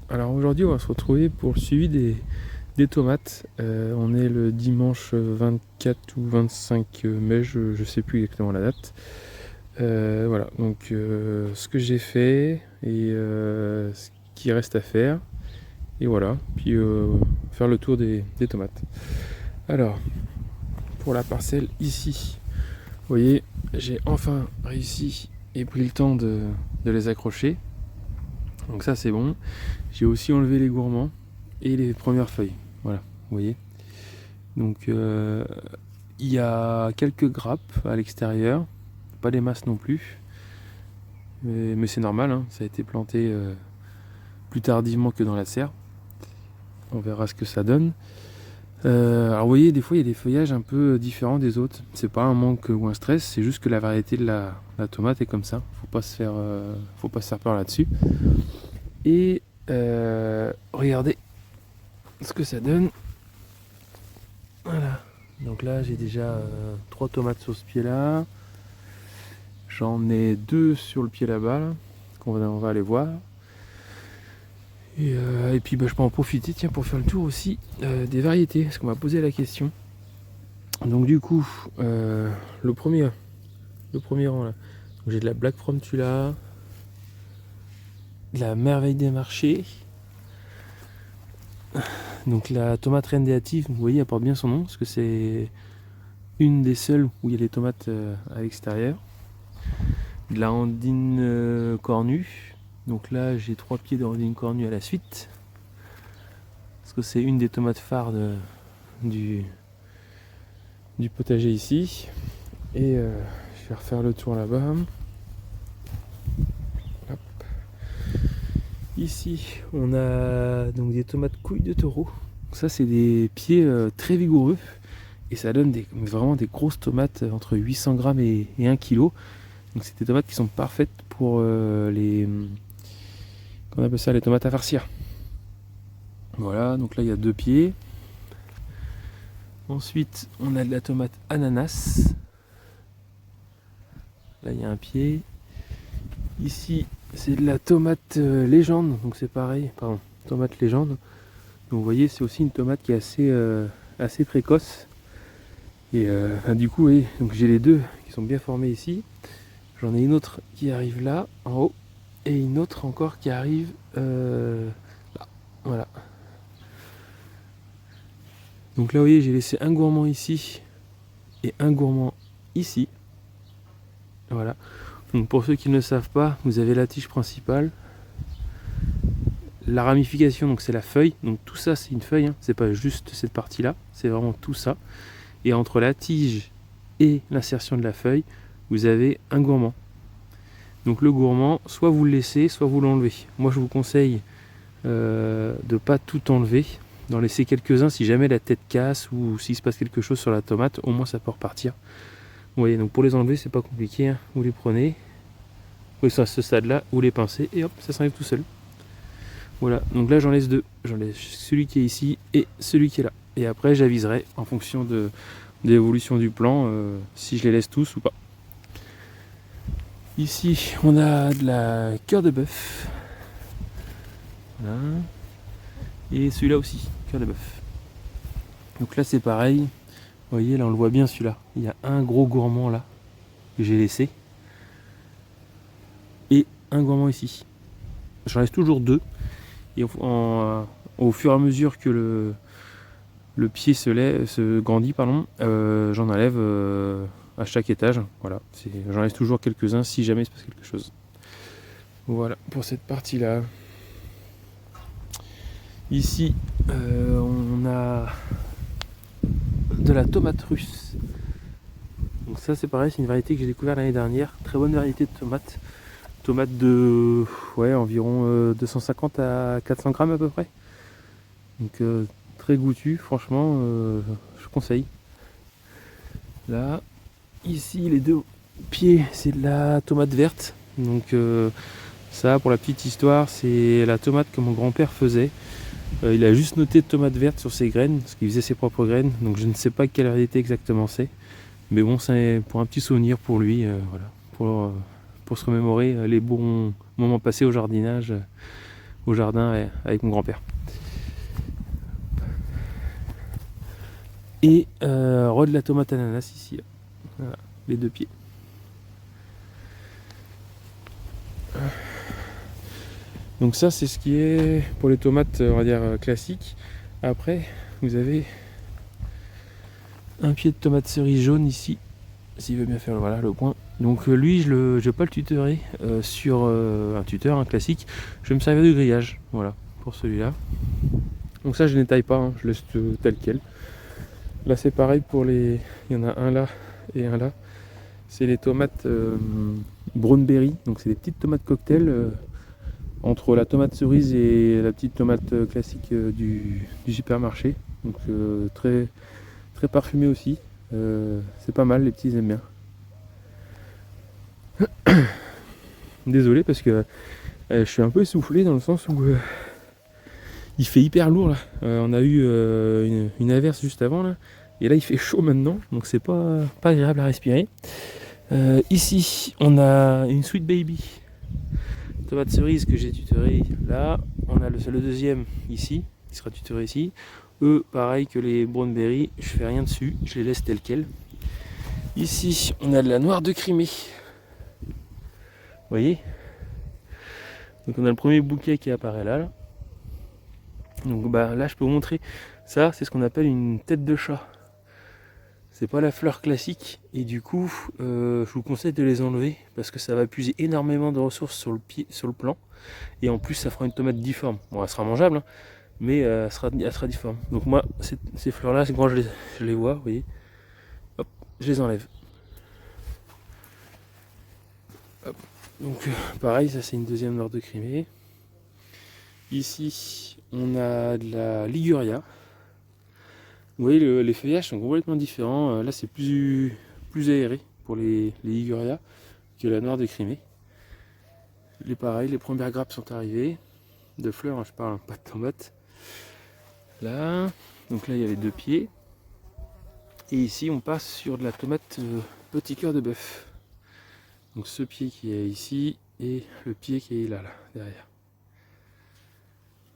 Alors aujourd'hui on va se retrouver pour le suivi des tomates. On est le dimanche 24 ou 25 mai, je ne sais plus exactement la date. Voilà, donc ce que j'ai fait et ce qui reste à faire. Et voilà, puis faire le tour des tomates. Alors, pour la parcelle ici, vous voyez, j'ai enfin réussi et pris le temps de les accrocher. Donc ça c'est bon. J'ai aussi enlevé les gourmands et les premières feuilles. Voilà, vous voyez. Donc il y a quelques grappes à l'extérieur, pas des masses non plus. Mais c'est normal, hein, ça a été planté plus tardivement que dans la serre. On verra ce que ça donne. Alors vous voyez, des fois il y a des feuillages un peu différents des autres. C'est pas un manque ou un stress, c'est juste que la variété de la tomate est comme ça. Faut pas se faire peur là-dessus. Et regardez ce que ça donne. Voilà. Donc là j'ai déjà 3 tomates sur ce pied là. J'en ai 2 sur le pied là-bas là, on va aller voir. Et puis je peux en profiter pour faire le tour aussi des variétés, parce qu'on m'a posé la question. Donc du coup, le premier rang là, j'ai de la Black Frontula, de la Merveille des Marchés, donc la tomate reine des hâtives, vous voyez, elle porte bien son nom, parce que c'est une des seules où il y a les tomates à l'extérieur. De la Andine cornue, donc là j'ai 3 pieds de Andine cornue à la suite, parce que c'est une des tomates phares du potager ici. Et je vais refaire le tour là-bas. Hop. Ici on a donc des tomates couilles de taureau. Ça c'est des pieds très vigoureux et ça donne vraiment des grosses tomates entre 800 grammes et 1 kg. Donc c'est des tomates qui sont parfaites pour qu'on appelle ça, les tomates à farcir. Voilà, donc là il y a 2 pieds. Ensuite on a de la tomate ananas. Là il y a un pied. Ici c'est de la tomate légende, donc c'est pareil, pardon, tomate légende. Donc vous voyez c'est aussi une tomate qui est assez précoce. Et du coup oui, donc j'ai les deux qui sont bien formés ici. J'en ai une autre qui arrive là, en haut, et une autre encore qui arrive là. Voilà. Donc là vous voyez j'ai laissé un gourmand ici et un gourmand ici. Voilà. Donc pour ceux qui ne le savent pas, vous avez la tige principale. La ramification, donc c'est la feuille. Donc tout ça c'est une feuille, hein. C'est pas juste cette partie là, c'est vraiment tout ça. Et entre la tige et l'insertion de la feuille, vous avez un gourmand. Donc le gourmand, soit vous le laissez, soit vous l'enlevez. Moi je vous conseille de ne pas tout enlever, d'en laisser quelques-uns si jamais la tête casse ou s'il se passe quelque chose sur la tomate, au moins ça peut repartir. Vous voyez, donc pour les enlever c'est pas compliqué, hein. Vous les prenez, oui, à ce stade là, vous les pincez et hop, ça s'enlève tout seul. Voilà, donc là j'en laisse 2, j'en laisse celui qui est ici et celui qui est là. Et après j'aviserai en fonction de l'évolution du plan si je les laisse tous ou pas. Ici on a de la cœur de bœuf. Voilà. Et celui-là aussi, cœur de bœuf. Donc là c'est pareil, vous voyez là on le voit bien celui-là. Il y a un gros gourmand là que j'ai laissé. Et un gourmand ici. J'en laisse toujours 2. Et au fur et à mesure que le pied se grandit, j'en enlève à chaque étage. Voilà, j'en laisse toujours quelques-uns si jamais il se passe quelque chose. Voilà pour cette partie-là. Ici, on a de la tomate russe. Donc ça c'est pareil, c'est une variété que j'ai découvert l'année dernière. Très bonne variété de tomates. Tomates de environ 250 à 400 grammes à peu près. Donc très goûtu, franchement, je conseille. Là, ici, les 2 pieds, c'est de la tomate verte. Donc ça, pour la petite histoire, c'est la tomate que mon grand-père faisait. Il a juste noté tomate verte sur ses graines, parce qu'il faisait ses propres graines. Donc je ne sais pas quelle variété exactement c'est. Mais bon, c'est pour un petit souvenir pour lui, voilà, pour se remémorer les bons moments passés au jardinage. au jardin avec mon grand-père. Et de la tomate ananas ici, voilà, les 2 pieds. Donc ça c'est ce qui est pour les tomates, on va dire classiques. Après vous avez un pied de tomate cerise jaune ici, s'il veut bien faire voilà, le point. Donc lui je vais pas le tutorer sur un tuteur, un classique. Je vais me servir du grillage, voilà, pour celui-là. Donc ça je n'étaille pas, hein, je laisse tel quel. Là c'est pareil pour les... Il y en a un là et un là. C'est les tomates Brownberry, donc c'est des petites tomates cocktail entre la tomate cerise et la petite tomate classique du supermarché. Donc très, très parfumé aussi. C'est pas mal, les petits ils aiment bien. Désolé parce que je suis un peu essoufflé dans le sens où il fait hyper lourd là. On a eu une averse juste avant là. Et là il fait chaud maintenant, donc c'est pas agréable à respirer. Ici on a une Sweet Baby tomate cerise que j'ai tutoré là. On a le deuxième ici, qui sera tutoré ici. Eux pareil que les Brownberry, je fais rien dessus, je les laisse tels quels. Ici on a de la noire de Crimée. Vous voyez? Donc on a le premier bouquet qui apparaît là. Donc bah là je peux vous montrer, ça c'est ce qu'on appelle une tête de chat. C'est pas la fleur classique et du coup je vous conseille de les enlever parce que ça va puiser énormément de ressources sur le plan et en plus ça fera une tomate difforme. Bon elle sera mangeable hein, mais elle sera difforme. Donc moi ces fleurs là quand je les vois, vous voyez, hop, je les enlève. Hop. Donc pareil, ça c'est une deuxième noire de Crimée. Ici on a de la Liguria. Vous voyez, les feuillages sont complètement différents. Là, c'est plus aéré pour les Liguria que la noire de Crimée. Pareil, les premières grappes sont arrivées. De fleurs, hein, je parle, pas de tomates. Là, donc là, il y a les 2 pieds. Et ici, on passe sur de la tomate petit cœur de bœuf. Donc ce pied qui est ici et le pied qui est là derrière.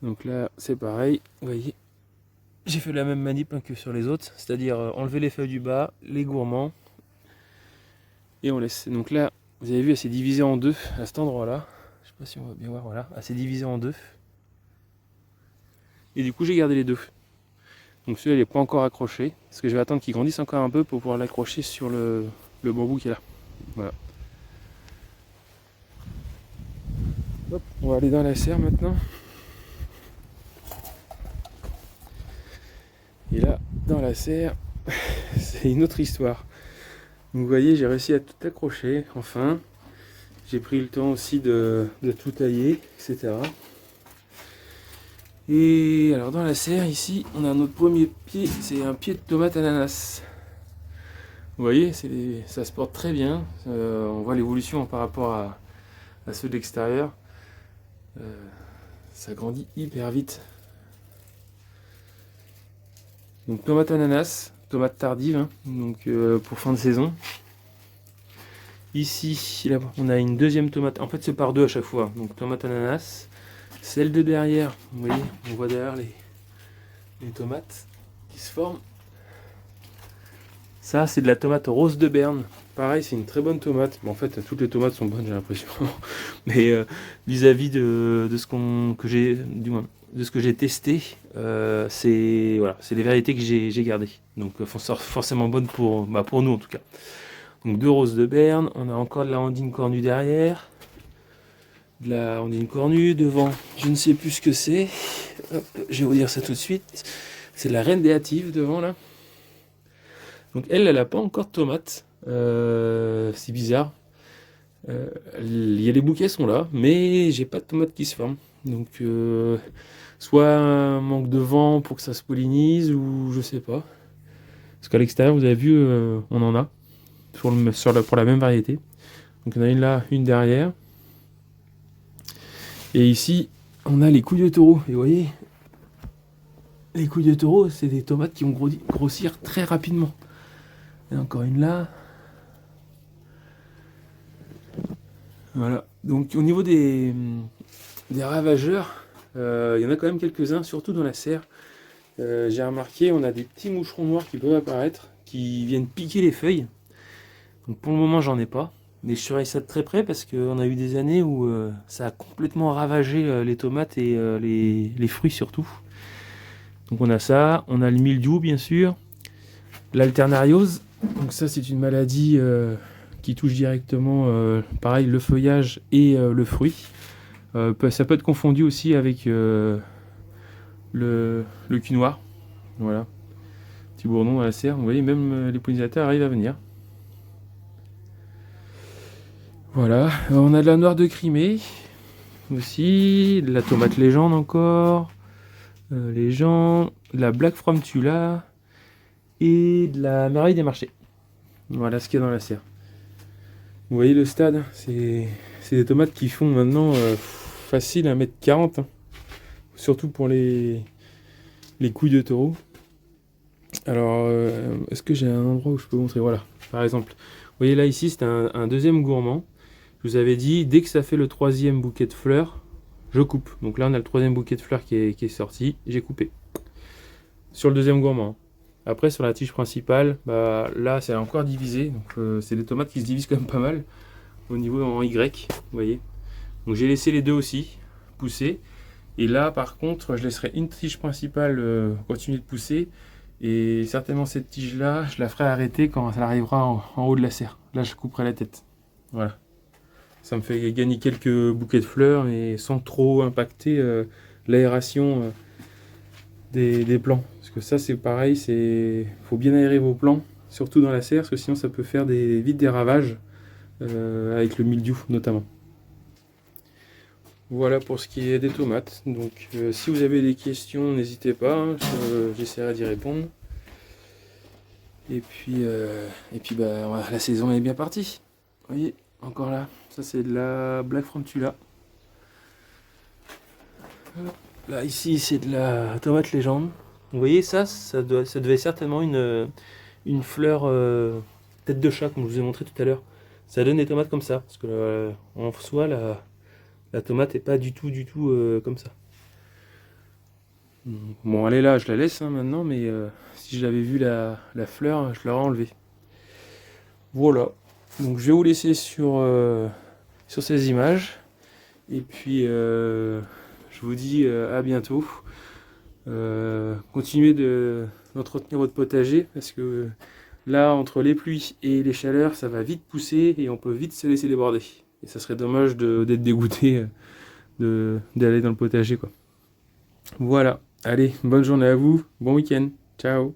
Donc là, c'est pareil, vous voyez. J'ai fait la même manip hein, que sur les autres, c'est-à-dire enlever les feuilles du bas, les gourmands, et on laisse. Donc là, vous avez vu, elle s'est divisée en 2 à cet endroit-là. Je sais pas si on va bien voir, voilà, elle s'est divisée en 2. Et du coup, j'ai gardé les 2. Donc celui-là, il n'est pas encore accroché, parce que je vais attendre qu'il grandisse encore un peu pour pouvoir l'accrocher sur le bambou qui est là. Voilà. Hop, on va aller dans la serre maintenant. Et là, dans la serre, c'est une autre histoire. Donc vous voyez, j'ai réussi à tout accrocher, enfin. J'ai pris le temps aussi de tout tailler, etc. Et alors dans la serre, ici, on a notre premier pied, c'est un pied de tomate ananas. Vous voyez, ça se porte très bien. On voit l'évolution par rapport à ceux de l'extérieur. Ça grandit hyper vite. Donc tomate ananas, tomate tardive, hein, donc pour fin de saison. Ici, là, on a une deuxième tomate. En fait, c'est par 2 à chaque fois. Donc tomate ananas. Celle de derrière, vous voyez, on voit derrière les tomates qui se forment. Ça, c'est de la tomate rose de Berne. Pareil, c'est une très bonne tomate. Bon, en fait, toutes les tomates sont bonnes, j'ai l'impression. Mais vis-à-vis de ce que j'ai testé, c'est les variétés que j'ai gardées. Donc, forcément bonnes pour nous en tout cas. Donc 2 roses de Berne. On a encore de la ondine cornue derrière. De la ondine cornue devant. Je ne sais plus ce que c'est. Hop, je vais vous dire ça tout de suite. C'est de la reine des hâtives devant là. Donc elle n'a pas encore de tomates. C'est bizarre. Les bouquets sont là, mais j'ai pas de tomates qui se forment. Donc soit un manque de vent pour que ça se pollinise, ou je sais pas. Parce qu'à l'extérieur, vous avez vu, on en a pour la même variété. Donc on a une là, une derrière. Et ici, on a les couilles de taureau. Et vous voyez, les couilles de taureau, c'est des tomates qui vont grossir très rapidement. Et encore une là. Voilà. Donc au niveau des ravageurs, Il y en a quand même quelques-uns, surtout dans la serre. J'ai remarqué, on a des petits moucherons noirs qui peuvent apparaître, qui viennent piquer les feuilles. Donc pour le moment, j'en ai pas. Mais je surveille ça de très près parce qu'on a eu des années où ça a complètement ravagé les tomates et les fruits surtout. Donc on a ça, on a le mildiou bien sûr, l'alternariose. Donc ça c'est une maladie qui touche directement pareil le feuillage et le fruit. Ça peut être confondu aussi avec le cul noir. Voilà. Petit bourdon à la serre. Vous voyez, même les pollinisateurs arrivent à venir. Voilà. On a de la noire de Crimée aussi. De la tomate légende encore. Légende. De la Black Frontula. Et de la merveille des marchés. Voilà ce qu'il y a dans la serre. Vous voyez le stade, c'est des tomates qui font maintenant facile 1,40 m. Hein. Surtout pour les couilles de taureau. Alors, est-ce que j'ai un endroit où je peux vous montrer? Voilà, par exemple. Vous voyez là, ici, c'est un deuxième gourmand. Je vous avais dit, dès que ça fait le troisième bouquet de fleurs, je coupe. Donc là, on a le troisième bouquet de fleurs qui est sorti. J'ai coupé. Sur le deuxième gourmand. Après, sur la tige principale, bah, là, c'est encore divisé. Donc, c'est des tomates qui se divisent quand même pas mal. Au niveau en Y, vous voyez. Donc, j'ai laissé les deux aussi pousser. Et là, par contre, je laisserai une tige principale continuer de pousser. Et certainement, cette tige-là, je la ferai arrêter quand elle arrivera en haut de la serre. Là, je couperai la tête. Voilà. Ça me fait gagner quelques bouquets de fleurs, mais sans trop impacter l'aération des plants. Parce que ça, c'est pareil, faut bien aérer vos plants, surtout dans la serre, parce que sinon, ça peut faire vite des ravages, avec le mildiou notamment. Voilà pour ce qui est des tomates. Donc si vous avez des questions, n'hésitez pas, hein, j'essaierai d'y répondre. Et puis bah, voilà, la saison est bien partie. Vous voyez, encore là, ça c'est de la Black Frontula. Là ici c'est de la tomate légende. Vous voyez ça devait certainement une fleur tête de chat comme je vous ai montré tout à l'heure. Ça donne des tomates comme ça, parce que en soi la tomate est pas du tout comme ça. Bon, elle est là, je la laisse hein, maintenant, mais si j'avais vu la fleur, je l'aurais enlevée. Voilà. Donc je vais vous laisser sur ces images. Et puis je vous dis à bientôt. Continuez d'entretenir votre potager parce que là, entre les pluies et les chaleurs, ça va vite pousser et on peut vite se laisser déborder. Et ça serait dommage d'être dégoûté d'aller dans le potager, quoi. Voilà. Allez, bonne journée à vous. Bon week-end. Ciao.